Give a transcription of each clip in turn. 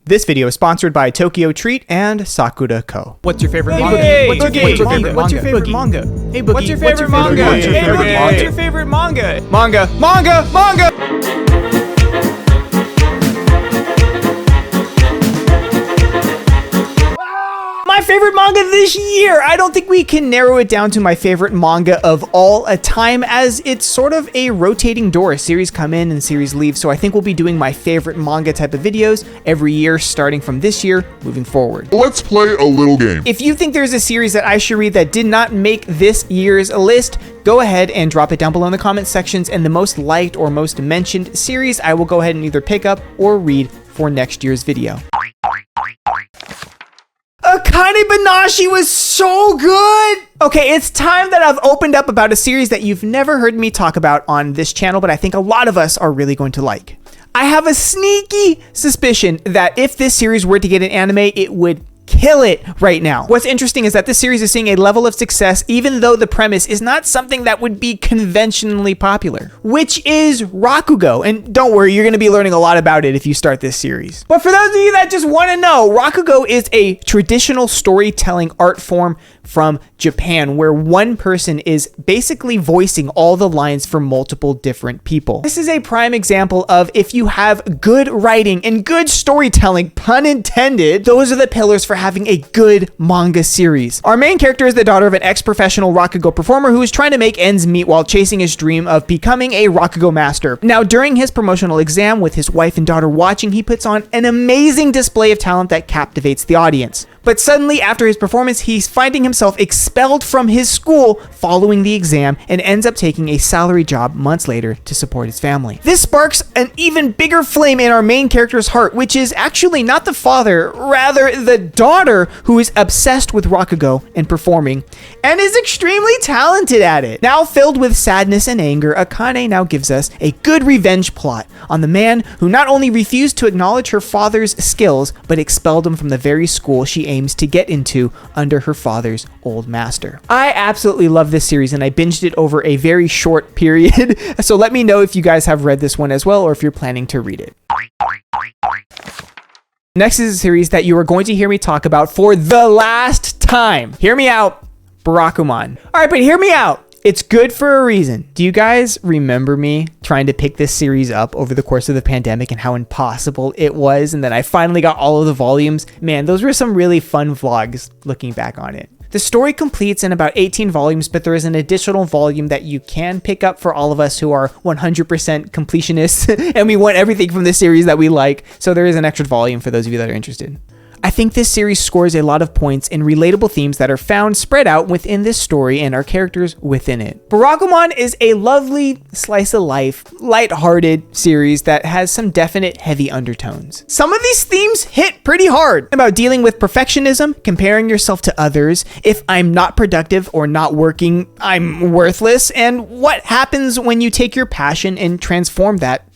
This video is sponsored by Tokyo Treat and Sakura Co. What's your favorite Hey, manga? Boogie, What's your Boogie, favorite Boogie, manga? what's your favorite Boogie. manga? Hey, Boogie, What's your favorite manga? What's your Hey, favorite Boogie, manga? what's your favorite manga? Manga! My favorite manga this year! I don't think we can narrow it down to my favorite manga of all time, as it's sort of a rotating door. Series come in and series leave, so I think we'll be doing my favorite manga type of videos every year, starting from this year, moving forward. Let's play a little game. If you think there's a series that I should read that did not make this year's list, go ahead and drop it down below in the comment sections, and the most liked or most mentioned series I will go ahead and either pick up or read for next year's video. Akani Banashi was so good! Okay, it's time that I've opened up about a series that you've never heard me talk about on this channel, but I think a lot of us are really going to like. I have a sneaky suspicion that if this series were to get an anime, it would kill it right now. What's interesting is that this series is seeing a level of success even though the premise is not something that would be conventionally popular, which is Rakugo. And don't worry, you're going to be learning a lot about it if you start this series. But for those of you that just want to know, Rakugo is a traditional storytelling art form from Japan where one person is basically voicing all the lines for multiple different people. This is a prime example of if you have good writing and good storytelling, pun intended, those are the pillars for having a good manga series. Our main character is the daughter of an ex-professional Rakugo performer who is trying to make ends meet while chasing his dream of becoming a Rakugo master. Now, during his promotional exam with his wife and daughter watching, he puts on an amazing display of talent that captivates the audience. But suddenly, after his performance, he's finding himself expelled from his school following the exam and ends up taking a salary job months later to support his family. This sparks an even bigger flame in our main character's heart, which is actually not the father, rather the daughter, who is obsessed with Rakugo and performing and is extremely talented at it. Now filled with sadness and anger, Akane now gives us a good revenge plot on the man who not only refused to acknowledge her father's skills, but expelled him from the very school she aims to get into under her father's old master. I absolutely love this series and I binged it over a very short period. So let me know if you guys have read this one as well or if you're planning to read it. Next is a series that you are going to hear me talk about for the last time. Hear me out, Barakumon. All right, but hear me out. It's good for a reason. Do you guys remember me trying to pick this series up over the course of the pandemic and how impossible it was? And then I finally got all of the volumes. Man, those were some really fun vlogs looking back on it. The story completes in about 18 volumes, but there is an additional volume that you can pick up for all of us who are 100% completionists and we want everything from this series that we like. So there is an extra volume for those of you that are interested. I think this series scores a lot of points in relatable themes that are found spread out within this story and our characters within it. Barakumon is a lovely slice of life, light-hearted series that has some definite heavy undertones. Some of these themes hit pretty hard about dealing with perfectionism, comparing yourself to others, if I'm not productive or not working, I'm worthless, and what happens when you take your passion and transform that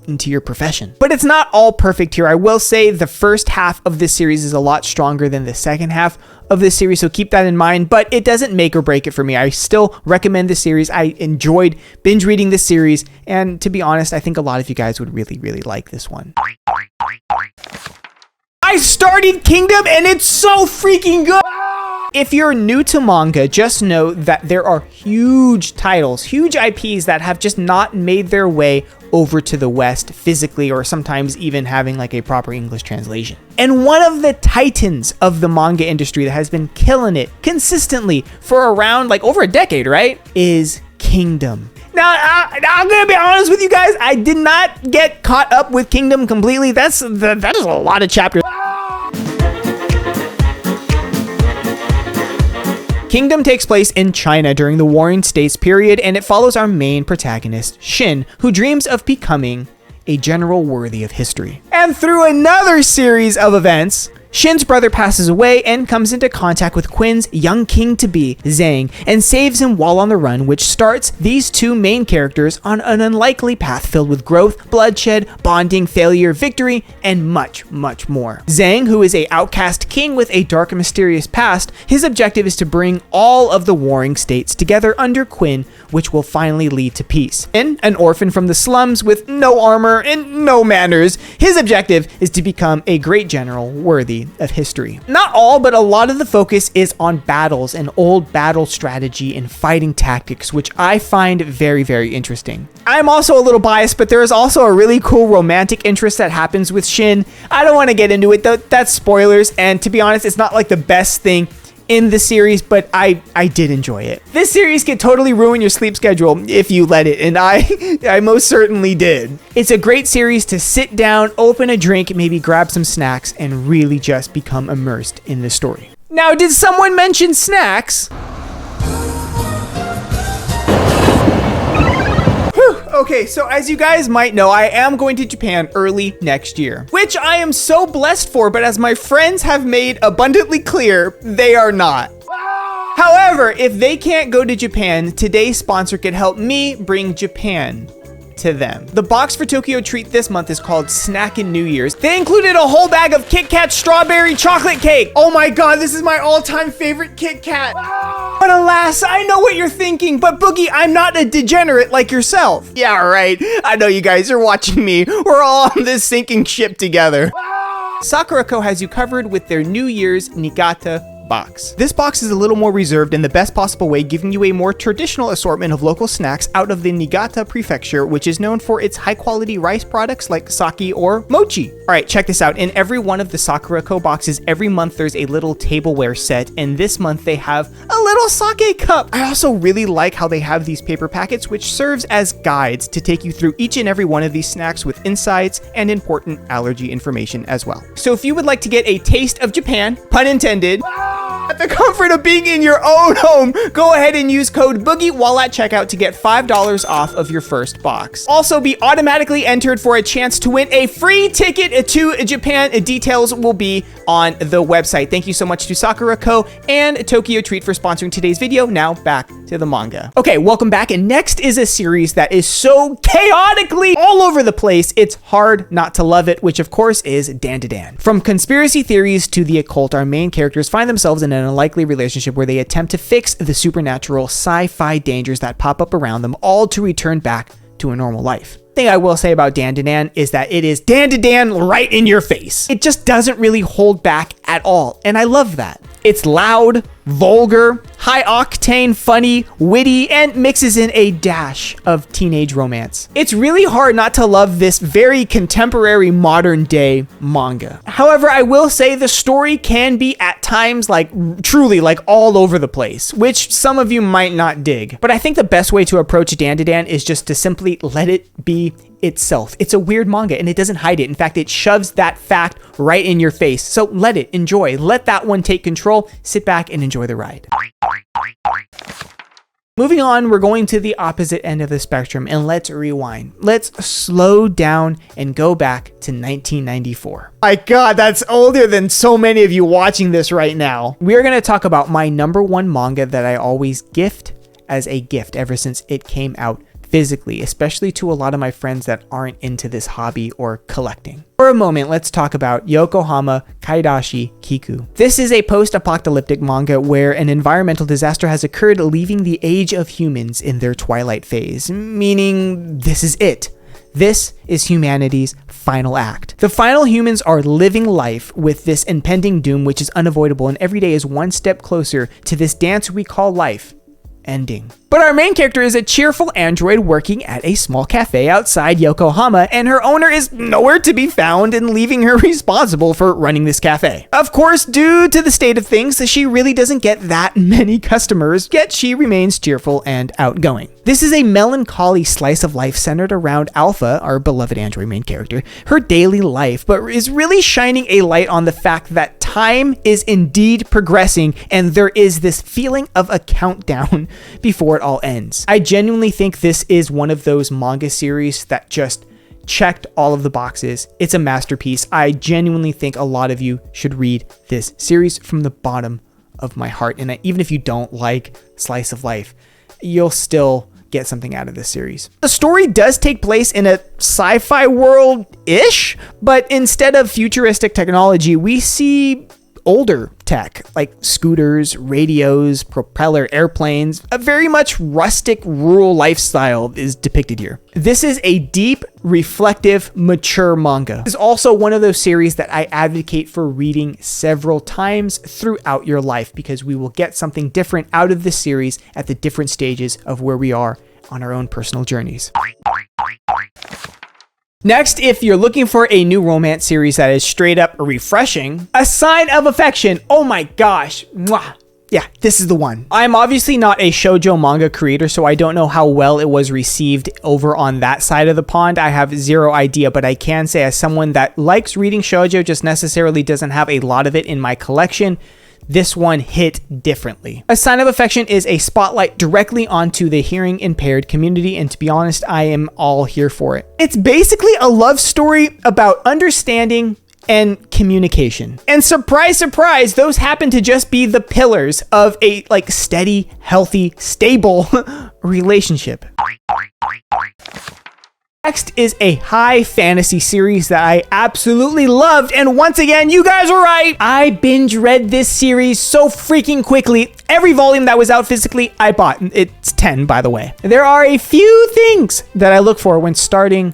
into your profession. But it's not all perfect here. I will say the first half of this series is a lot stronger than the second half of this series, so keep that in mind, but it doesn't make or break it for me. I still recommend this series. I enjoyed binge reading this series, and to be honest, I think a lot of you guys would really, really like this one. I started Kingdom and it's so freaking good! If you're new to manga, just know that there are huge titles, huge IPs that have just not made their way over to the West physically, or sometimes even having like a proper English translation. And one of the titans of the manga industry that has been killing it consistently for around like over a decade, right, is Kingdom. Now, I'm gonna be honest with you guys, I did not get caught up with Kingdom completely. That is a lot of chapters. Kingdom takes place in China during the Warring States period, and it follows our main protagonist, Shin, who dreams of becoming a general worthy of history. And through another series of events, Shin's brother passes away and comes into contact with Quin's young king-to-be, Zhang, and saves him while on the run, which starts these two main characters on an unlikely path filled with growth, bloodshed, bonding, failure, victory, and much, much more. Zhang, who is an outcast king with a dark and mysterious past, his objective is to bring all of the warring states together under Quin, which will finally lead to peace. And an orphan from the slums with no armor and no manners, his objective is to become a great general worthy of history. Not all, but a lot of the focus is on battles and old battle strategy and fighting tactics, which I find very, very interesting. I'm also a little biased, but there is also a really cool romantic interest that happens with Shin. I don't want to get into it though, that's spoilers, and to be honest, it's not like the best thing in the series, but I did enjoy it. This series can totally ruin your sleep schedule if you let it, and I most certainly did. It's a great series to sit down, open a drink, maybe grab some snacks, and really just become immersed in the story. Now, did someone mention snacks? Okay, so as you guys might know, I am going to Japan early next year, which I am so blessed for, but as my friends have made abundantly clear, they are not. However, if they can't go to Japan, today's sponsor could help me bring Japan to them. The box for Tokyo Treat this month is called Snackin' New Year's. They included a whole bag of Kit Kat strawberry chocolate cake. Oh my god, this is my all-time favorite Kit Kat. But alas, I know what you're thinking, but Boogie, I'm not a degenerate like yourself. Yeah, right. I know you guys are watching me. We're all on this sinking ship together. Sakurako has you covered with their New Year's Niigata box. This box is a little more reserved in the best possible way, giving you a more traditional assortment of local snacks out of the Niigata prefecture, which is known for its high quality rice products like sake or mochi. All right, check this out. In every one of the Sakurako boxes, every month there's a little tableware set, and this month they have a little sake cup. I also really like how they have these paper packets, which serves as guides to take you through each and every one of these snacks with insights and important allergy information as well. So if you would like to get a taste of Japan, pun intended, at the comfort of being in your own home, go ahead and use code Boogie while at checkout to get $5 off of your first box. Also, be automatically entered for a chance to win a free ticket to Japan. Details will be on the website. Thank you so much to Sakurako and Tokyo Treat for sponsoring today's video. Now back to the manga. Okay, welcome back. And next is a series that is so chaotically all over the place, it's hard not to love it, which of course is Dandadan. From conspiracy theories to the occult, our main characters find themselves in an unlikely relationship where they attempt to fix the supernatural sci-fi dangers that pop up around them, all to return back to a normal life. The thing I will say about Dandadan is that it is Dandadan right in your face. It just doesn't really hold back at all, and I love that. It's loud, vulgar, high octane, funny, witty, and mixes in a dash of teenage romance. It's really hard not to love this very contemporary modern day manga. However, I will say the story can be at times truly all over the place, which some of you might not dig. But I think the best way to approach Dandadan is just to simply let it be itself. It's a weird manga and it doesn't hide it. In fact, it shoves that fact right in your face. So let it, enjoy, let that one take control, sit back and enjoy the ride. Moving on, we're going to the opposite end of the spectrum, and let's rewind. Let's slow down and go back to 1994. My God, that's older than so many of you watching this right now. We are going to talk about my number one manga that I always gift as a gift ever since it came out physically, especially to a lot of my friends that aren't into this hobby or collecting. For a moment, let's talk about Yokohama Kaidashi Kiku. This is a post-apocalyptic manga where an environmental disaster has occurred, leaving the age of humans in their twilight phase, meaning this is it. This is humanity's final act. The final humans are living life with this impending doom, which is unavoidable, and every day is one step closer to this dance we call life ending. But our main character is a cheerful android working at a small cafe outside Yokohama, and her owner is nowhere to be found and leaving her responsible for running this cafe. Of course, due to the state of things, she really doesn't get that many customers, yet she remains cheerful and outgoing. This is a melancholy slice of life centered around Alpha, our beloved android main character, her daily life, but is really shining a light on the fact that time is indeed progressing and there is this feeling of a countdown before it all ends. I genuinely think this is one of those manga series that just checked all of the boxes. It's a masterpiece. I genuinely think a lot of you should read this series from the bottom of my heart. And even if you don't like slice of life, you'll still get something out of this series. The story does take place in a sci-fi world-ish, but instead of futuristic technology, we see older tech like scooters, radios, propeller airplanes. A very much rustic rural lifestyle is depicted here. This is a deep, reflective, mature manga. This is also one of those series that I advocate for reading several times throughout your life, because we will get something different out of this series at the different stages of where we are on our own personal journeys. Next, if you're looking for a new romance series that is straight up refreshing, A Sign of Affection. Oh my gosh. Mwah. Yeah, this is the one. I'm obviously not a shoujo manga creator, so I don't know how well it was received over on that side of the pond. I have zero idea, but I can say, as someone that likes reading shoujo, just necessarily doesn't have a lot of it in my collection, this one hit differently. A Sign of Affection is a spotlight directly onto the hearing impaired community, and to be honest, I am all here for it. It's basically a love story about understanding and communication. And surprise, surprise, those happen to just be the pillars of a steady, healthy, stable relationship. Next is a high fantasy series that I absolutely loved, and once again, you guys were right. I binge read this series so freaking quickly. Every volume that was out physically, I bought. It's 10, by the way. There are a few things that I look for when starting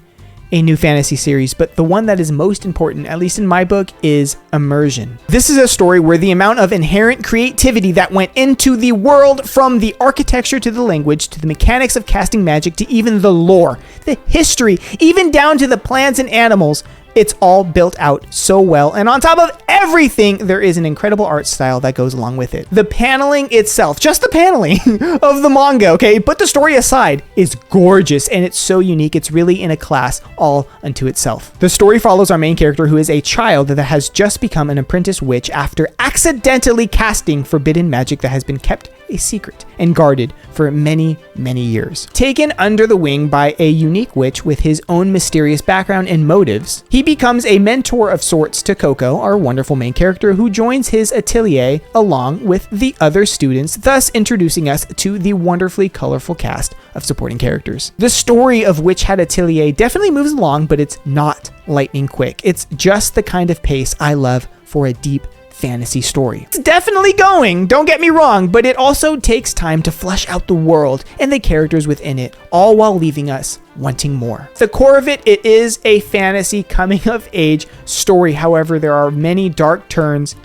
a new fantasy series, but the one that is most important, at least in my book, is immersion. This is a story where the amount of inherent creativity that went into the world, from the architecture to the language to the mechanics of casting magic to even the lore, the history, even down to the plants and animals, it's all built out so well. And on top of everything, there is an incredible art style that goes along with it. The paneling itself, just the paneling of the manga, okay, put the story aside, is gorgeous, and it's so unique. It's really in a class all unto itself. The story follows our main character, who is a child that has just become an apprentice witch after accidentally casting forbidden magic that has been kept a secret and guarded for many, many years. Taken under the wing by a unique witch with his own mysterious background and motives, he becomes a mentor of sorts to Coco, our wonderful main character, who joins his atelier along with the other students, thus introducing us to the wonderfully colorful cast of supporting characters. The story of Witch Hat Atelier definitely moves along, but it's not lightning quick. It's just the kind of pace I love for a deep fantasy story. It's definitely going, don't get me wrong, but it also takes time to flesh out the world and the characters within it, all while leaving us wanting more. The core of it is a fantasy coming of age story. However, there are many dark turns,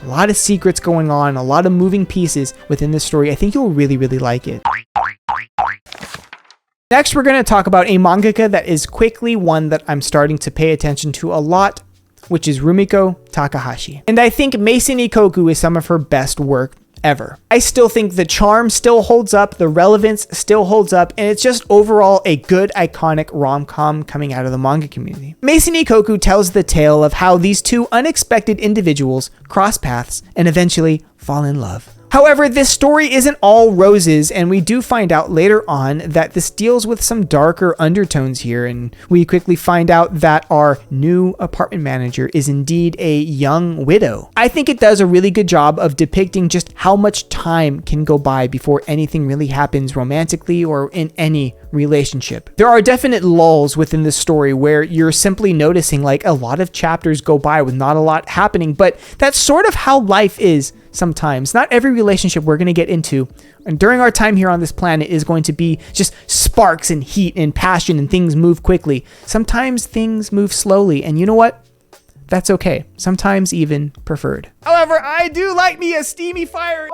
a lot of secrets going on, a lot of moving pieces within this story. I think you'll really, really like it. Next, we're going to talk about a mangaka that is quickly one that I'm starting to pay attention to a lot, which is Rumiko Takahashi. And I think Masonikoku is some of her best work ever. I still think the charm still holds up, the relevance still holds up, and it's just overall a good, iconic rom-com coming out of the manga community. Masonikoku tells the tale of how these two unexpected individuals cross paths and eventually fall in love. However, this story isn't all roses, and we do find out later on that this deals with some darker undertones here, and we quickly find out that our new apartment manager is indeed a young widow. I think it does a really good job of depicting just how much time can go by before anything really happens romantically or in any relationship. There are definite lulls within this story where you're simply noticing a lot of chapters go by with not a lot happening, but that's sort of how life is sometimes. Not every relationship we're going to get into and during our time here on this planet is going to be just sparks and heat and passion and things move quickly. Sometimes things move slowly, and you know what? That's okay. Sometimes even preferred. However, I do like me a steamy fire.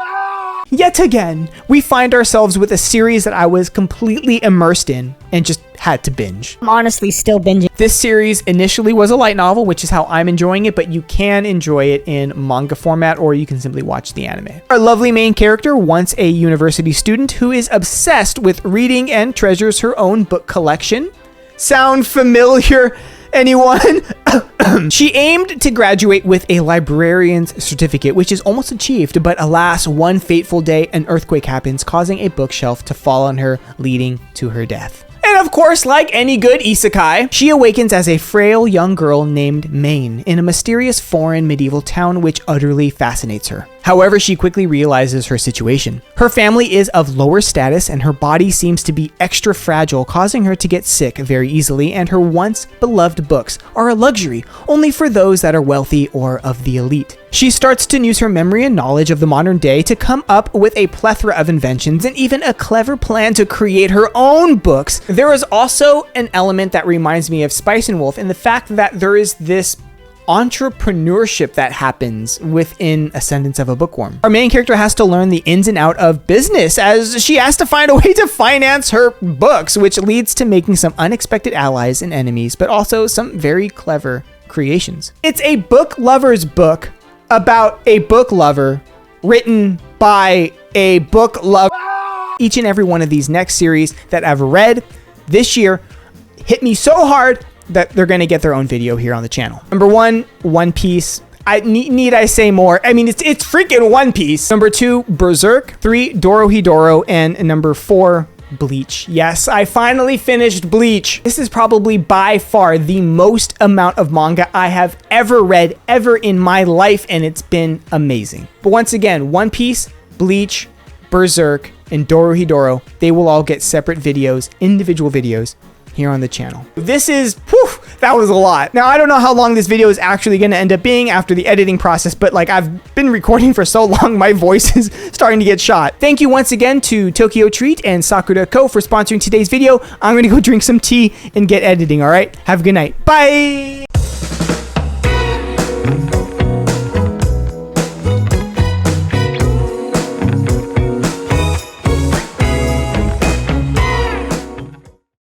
Yet again, we find ourselves with a series that I was completely immersed in and just had to binge. I'm honestly still binging. This series initially was a light novel, which is how I'm enjoying it, but you can enjoy it in manga format, or you can simply watch the anime. Our lovely main character, once a university student who is obsessed with reading and treasures her own book collection. Sound familiar? Anyone? She aimed to graduate with a librarian's certificate, which is almost achieved, but alas, one fateful day, an earthquake happens, causing a bookshelf to fall on her, leading to her death. And of course, like any good isekai, she awakens as a frail young girl named Maine in a mysterious foreign medieval town which utterly fascinates her. However, she quickly realizes her situation. Her family is of lower status and her body seems to be extra fragile, causing her to get sick very easily, and her once beloved books are a luxury only for those that are wealthy or of the elite. She starts to use her memory and knowledge of the modern day to come up with a plethora of inventions and even a clever plan to create her own books. There is also an element that reminds me of Spice and Wolf in the fact that there is this entrepreneurship that happens within Ascendance of a Bookworm. Our main character has to learn the ins and out of business as she has to find a way to finance her books, which leads to making some unexpected allies and enemies, but also some very clever creations. It's a book lover's book about a book lover written by a book lover. Each and every one of these next series that I've read this year hit me so hard that they're going to get their own video here on the channel. Number 1, One Piece. Need I say more? I mean, it's freaking One Piece. Number 2, Berserk. 3, Dorohedoro. And number 4, Bleach. Yes, I finally finished Bleach. This is probably by far the most amount of manga I have ever read ever in my life, and it's been amazing. But once again, One Piece, Bleach, Berserk, and Dorohedoro, they will all get separate videos, individual videos, here on the channel. This is, whew, that was a lot. Now, I don't know how long this video is actually going to end up being after the editing process, but like I've been recording for so long, my voice is starting to get shot. Thank you once again to Tokyo Treat and Sakura Co for sponsoring today's video. I'm going to go drink some tea and get editing, all right? Have a good night. Bye!